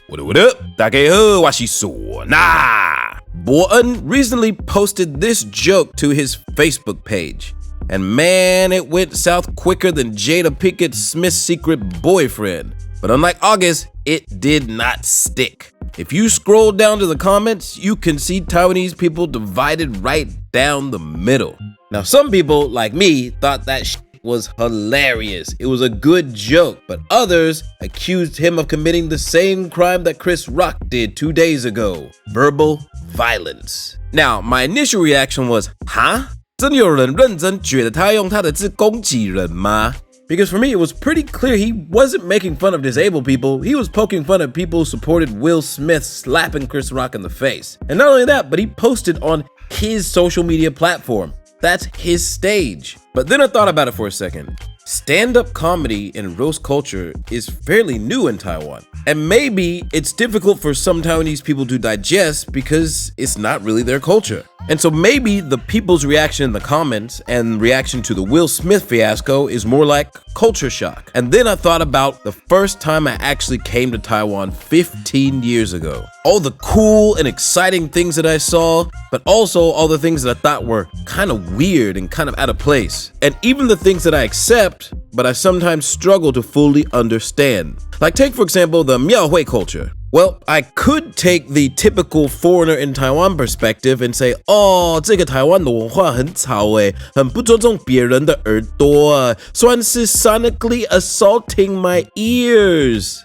What up? 大家好，我是唢呐。博恩 recently posted this joke to his Facebook page. And man, it went south quicker than Jada Pinkett Smith's secret boyfriend. But unlike August, it did not stick. If you scroll down to the comments, you can see Taiwanese people divided right down the middle. Now, some people, like me, thought that was hilarious. It was a good joke, but others accused him of committing the same crime that Chris Rock did 2 days ago, verbal violence. Now, my initial reaction was, huh? 真的有人认真觉得他用他的字攻击人吗? Because for me, it was pretty clear he wasn't making fun of disabled people. He was poking fun at people who supported Will Smith slapping Chris Rock in the face. And not only that, but he posted on his social media platform. That's his stage. But then I thought about it for a second. Stand-up comedy and roast culture is fairly new in Taiwan. And maybe it's difficult for some Taiwanese people to digest because it's not really their culture. And so maybe the people's reaction in the comments and reaction to the Will Smith fiasco is more like culture shock. And then I thought about the first time I actually came to Taiwan 15 years ago. All the cool and exciting things that I saw, but also all the things that I thought were kind of weird and kind of out of place. And even the things that I accept, but I sometimes struggle to fully understand. Like take, for example, the Miaohui culture. Well, I could take the typical foreigner in Taiwan perspective and say, 哦，这个台湾的文化很吵诶，很不尊重别人的耳朵啊，算是 sonically assaulting my ears.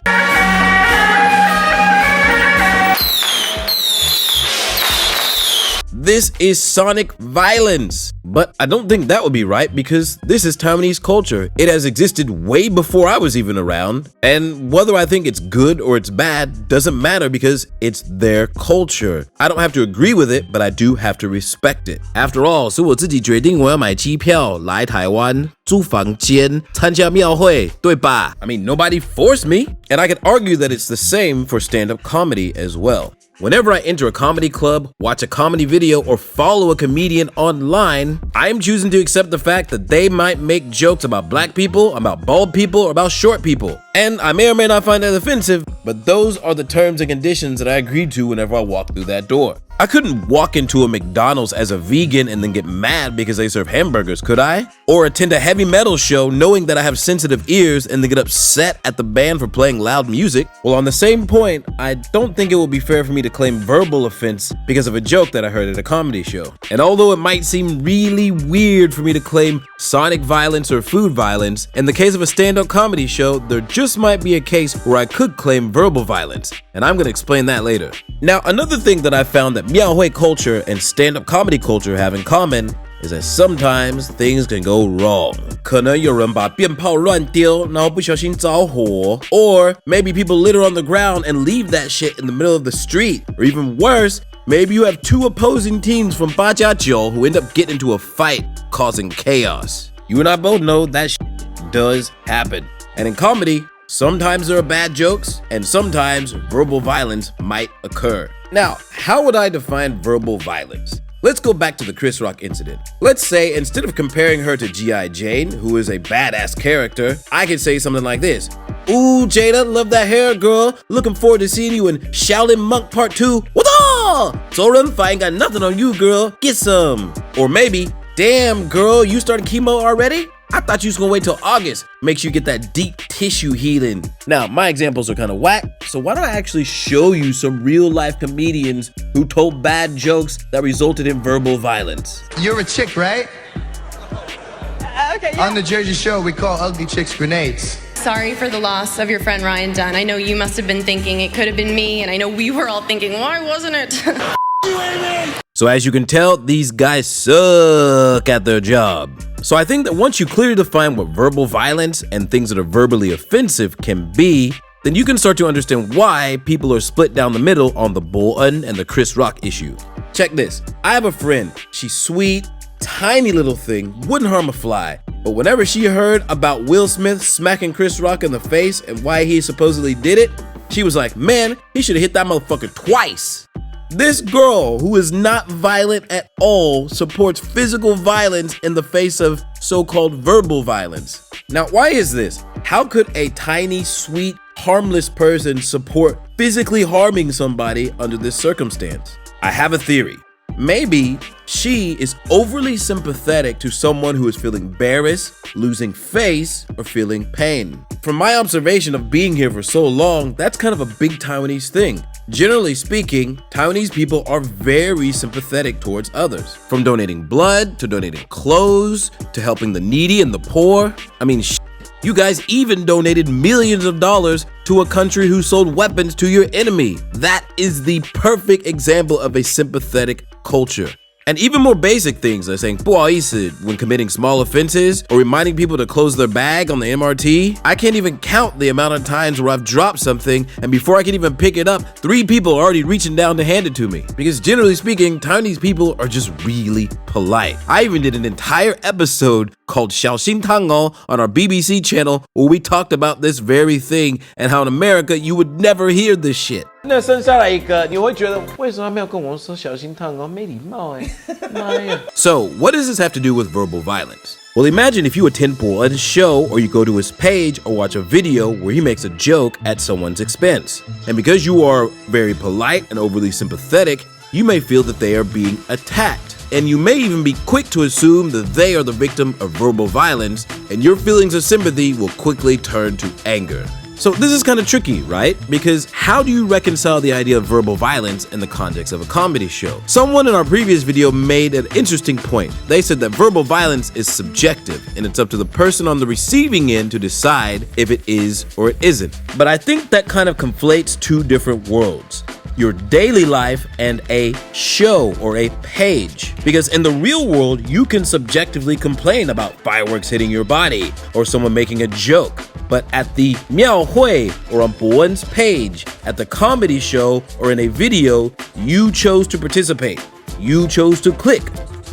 This is sonic violence. But I don't think that would be right because this is Taiwanese culture. It has existed way before I was even around. And whether I think it's good or it's bad doesn't matter because it's their culture. I don't have to agree with it, but I do have to respect it. After all, 是我自己决定我要买机票来台湾租房间参加庙会，对吧? I mean, nobody forced me. And I could argue that it's the same for stand-up comedy as well. Whenever I enter a comedy club, watch a comedy video, or follow a comedian online, I am choosing to accept the fact that they might make jokes about black people, about bald people, or about short people. And I may or may not find that offensive, but those are the terms and conditions that I agreed to whenever I walked through that door. I couldn't walk into a McDonald's as a vegan and then get mad because they serve hamburgers, could I? Or attend a heavy metal show knowing that I have sensitive ears and then get upset at the band for playing loud music. Well, on the same point, I don't think it would be fair for me to claim verbal offense because of a joke that I heard at a comedy show. And although it might seem really weird for me to claim sonic violence or food violence, in the case of a stand-up comedy show, there just might be a case where I could claim verbal violence. And I'm gonna explain that later. Now, another thing that I found that Miaohui culture and stand-up comedy culture have in common is that sometimes things can go wrong. 可能有人把鞭炮乱丢，然后不小心着火. Or maybe people litter on the ground and leave that shit in the middle of the street. Or even worse, maybe you have two opposing teams from 8加9 who end up getting into a fight, causing chaos. You and I both know that shit does happen. And in comedy, sometimes there are bad jokes, and sometimes verbal violence might occur. Now, how would I define verbal violence? Let's go back to the Chris Rock incident. Let's say instead of comparing her to G.I. Jane, who is a badass character, I could say something like this. Ooh, Jada, love that hair, girl. Looking forward to seeing you in Shaolin Monk Part 2. What up? Zoran, I ain't got nothing on you, girl. Get some. Or maybe, damn, girl, you started chemo already? I thought you was gonna wait till August. Make sure you get that deep tissue healing. Now, my examples are kind of whack, so why don't I actually show you some real life comedians who told bad jokes that resulted in verbal violence. You're a chick, right? Okay, yeah. On the Jersey Shore, we call ugly chicks grenades. Sorry for the loss of your friend Ryan Dunn. I know you must have been thinking it could have been me, and I know we were all thinking, why wasn't it? So as you can tell, these guys suck at their job. So I think that once you clearly define what verbal violence and things that are verbally offensive can be, then you can start to understand why people are split down the middle on the Bor恩and the Chris Rock issue. Check this. I have a friend. She's sweet, tiny little thing, wouldn't harm a fly. But whenever she heard about Will Smith smacking Chris Rock in the face and why he supposedly did it, she was like, man, he should have hit that motherfucker twice. This girl, who is not violent at all, supports physical violence in the face of so-called verbal violence. Now, why is this? How could a tiny, sweet, harmless person support physically harming somebody under this circumstance? I have a theory. Maybe she is overly sympathetic to someone who is feeling embarrassed, losing face, or feeling pain. From my observation of being here for so long, that's kind of a big Taiwanese thing. Generally speaking, Taiwanese people are very sympathetic towards others. From donating blood, to donating clothes, to helping the needy and the poor. I mean, you guys even donated millions of dollars to a country who sold weapons to your enemy. That is the perfect example of a sympathetic culture. And even more basic things like saying 不好意思 when committing small offenses or reminding people to close their bag on the MRT. I can't even count the amount of times where I've dropped something and before I can even pick it up, 3 people are already reaching down to hand it to me. Because generally speaking, Taiwanese people are just really polite. I even did an entire episode called 小心汤哦 on our BBC channel where we talked about this very thing and how in America you would never hear this shit. 那生下来一个，你会觉得为什么没有跟我说小心烫哦？没礼貌哎，妈呀！ So, what does this have to do with verbal violence? Well, imagine if you attend Borun's show or you go to his page or watch a video where he makes a joke at someone's expense. And because you are very polite and overly sympathetic, you may feel that they are being attacked. And you may even be quick to assume that they are the victim of verbal violence, and your feelings of sympathy will quickly turn to anger. So this is kind of tricky, right? Because how do you reconcile the idea of verbal violence in the context of a comedy show? Someone in our previous video made an interesting point. They said that verbal violence is subjective, and it's up to the person on the receiving end to decide if it is or it isn't. But I think that kind of conflates 2 different worlds. Your daily life and a show or a page. Because in the real world, you can subjectively complain about fireworks hitting your body or someone making a joke. But at the Miao Hui or on Bowen's page, at the comedy show or in a video, you chose to participate. You chose to click.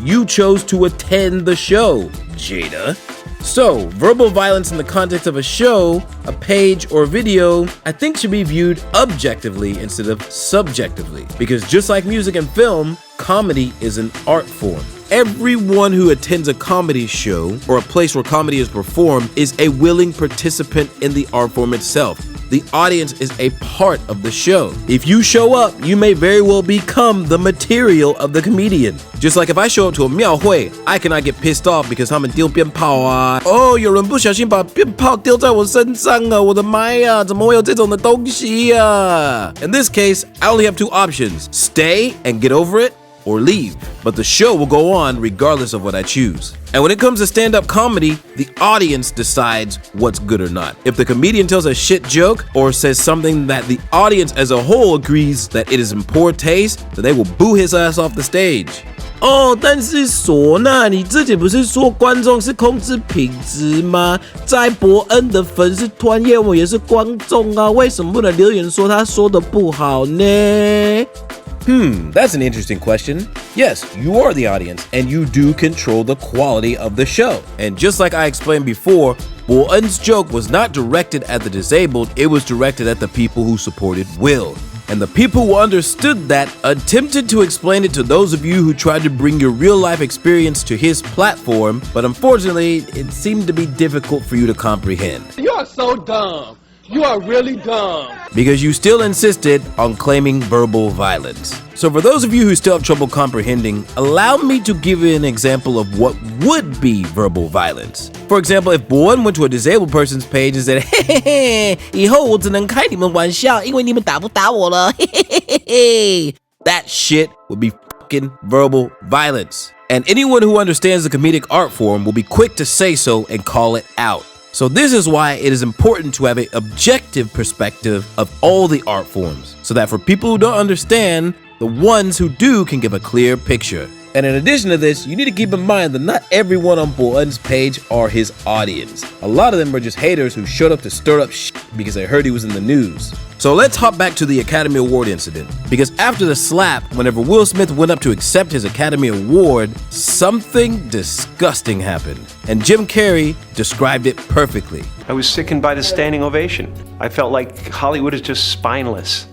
You chose to attend the show, Jada. So, verbal violence in the context of a show, a page, or a video, I think should be viewed objectively instead of subjectively. Because just like music and film, comedy is an art form. Everyone who attends a comedy show or a place where comedy is performed is a willing participant in the art form itself. The audience is a part of the show. If you show up, you may very well become the material of the comedian. Just like if I show up to a 庙会, I cannot get pissed off because 他们丢鞭炮啊，哦，有人不小心把鞭炮丢在我身上啊，我的妈呀，怎么会有这种的东西啊？ In this case, I only have 2 options: stay and get over it, or leave. But the show will go on regardless of what I choose. And when it comes to stand-up comedy, the audience decides what's good or not. If the comedian tells a shit joke or says something that the audience as a whole agrees that it is in poor taste, then they will boo his ass off the stage. 哦，但是唢呐，你之前不是说观众是控制品质吗？在伯恩的粉丝团页，我也是观众啊，为什么不能留言说他说的不好呢？ That's an interesting question. Yes, you are the audience, and you do control the quality of the show. And just like I explained before, Bowen's joke was not directed at the disabled, it was directed at the people who supported Will. And the people who understood that attempted to explain it to those of you who tried to bring your real-life experience to his platform, but unfortunately, it seemed to be difficult for you to comprehend. You are so dumb. You are really dumb. Because you still insisted on claiming verbal violence. So for those of you who still have trouble comprehending, allow me to give you an example of what would be verbal violence. For example, if Bowen went to a disabled person's page and said, 嘿嘿嘿，以后我只能开你们玩笑，因为你们打不打我了，嘿嘿嘿嘿 that shit would be fucking verbal violence. And anyone who understands the comedic art form will be quick to say so and call it out. So this is why it is important to have an objective perspective of all the art forms, so that for people who don't understand, the ones who do can give a clear picture. And in addition to this, you need to keep in mind that not everyone on Bowen's page are his audience. A lot of them are just haters who showed up to stir up shit because they heard he was in the news. So let's hop back to the Academy Award incident. Because after the slap, whenever Will Smith went up to accept his Academy Award, something disgusting happened. And Jim Carrey described it perfectly. I was sickened by the standing ovation. I felt like Hollywood is just spineless.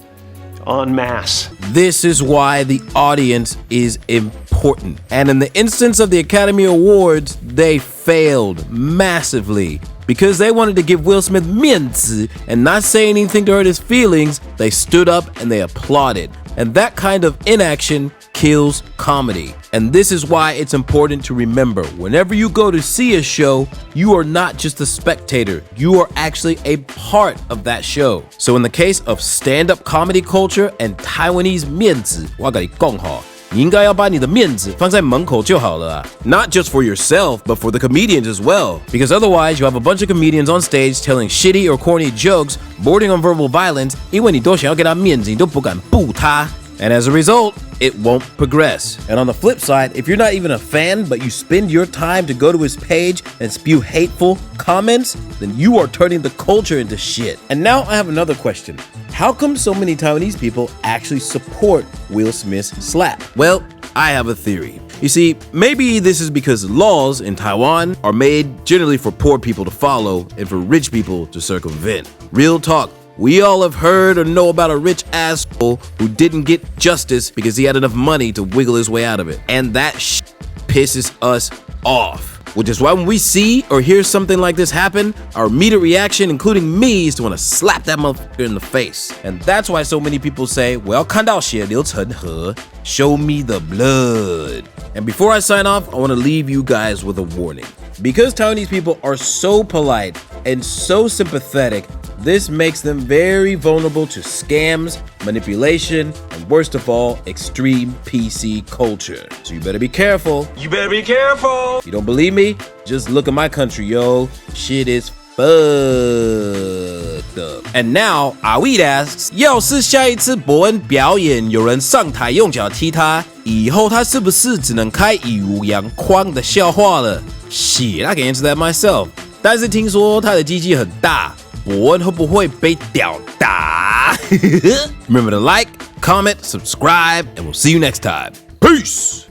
En masse. This is why the audience is important. And in the instance of the Academy Awards, they failed massively. because they wanted to give Will Smith 面子 and not say anything to hurt his feelings, they stood up and they applauded. And that kind of inaction kills comedy. And this is why it's important to remember, whenever you go to see a show, you are not just a spectator. You are actually a part of that show. So in the case of stand-up comedy culture and Taiwanese 面子，我跟你讲好，你应该要把你的面子放在门口就好了啊。Not just for yourself, but for the comedians as well. Because otherwise, you have a bunch of comedians on stage telling shitty or corny jokes, bordering on verbal violence, 因为你都想要给他面子，你都不敢布他。And as a result, it won't progress. And on the flip side, if you're not even a fan, but you spend your time to go to his page and spew hateful comments, then you are turning the culture into shit. And now I have another question. How come so many Taiwanese people actually support Will Smith's slap? Well, I have a theory. You see, maybe this is because laws in Taiwan are made generally for poor people to follow and for rich people to circumvent. Real talk. We all have heard or know about a rich asshole who didn't get justice because he had enough money to wiggle his way out of it. And that pisses us off. Which is why when we see or hear something like this happen, our immediate reaction, including me, is to want to slap that motherfucker in the face. And that's why so many people say, well, 看到血流成河, show me the blood. And before I sign off, I want to leave you guys with a warning. Because Taiwanese people are so polite and so sympathetic, this makes them very vulnerable to scams, manipulation, and worst of all, extreme PC culture. So you better be careful. You better be careful. You don't believe me? Just look at my country, yo. Shit is fucked up. And now, Awid asks, 要是下一次伯恩表演有人上台用脚踢他，以后他是不是只能开以武扬匡的笑话了？ Shit, I can answer that myself. 但是听说他的鸡鸡很大。 伯恩会不会被屌打？ Remember to like, comment, subscribe, and we'll see you next time. Peace!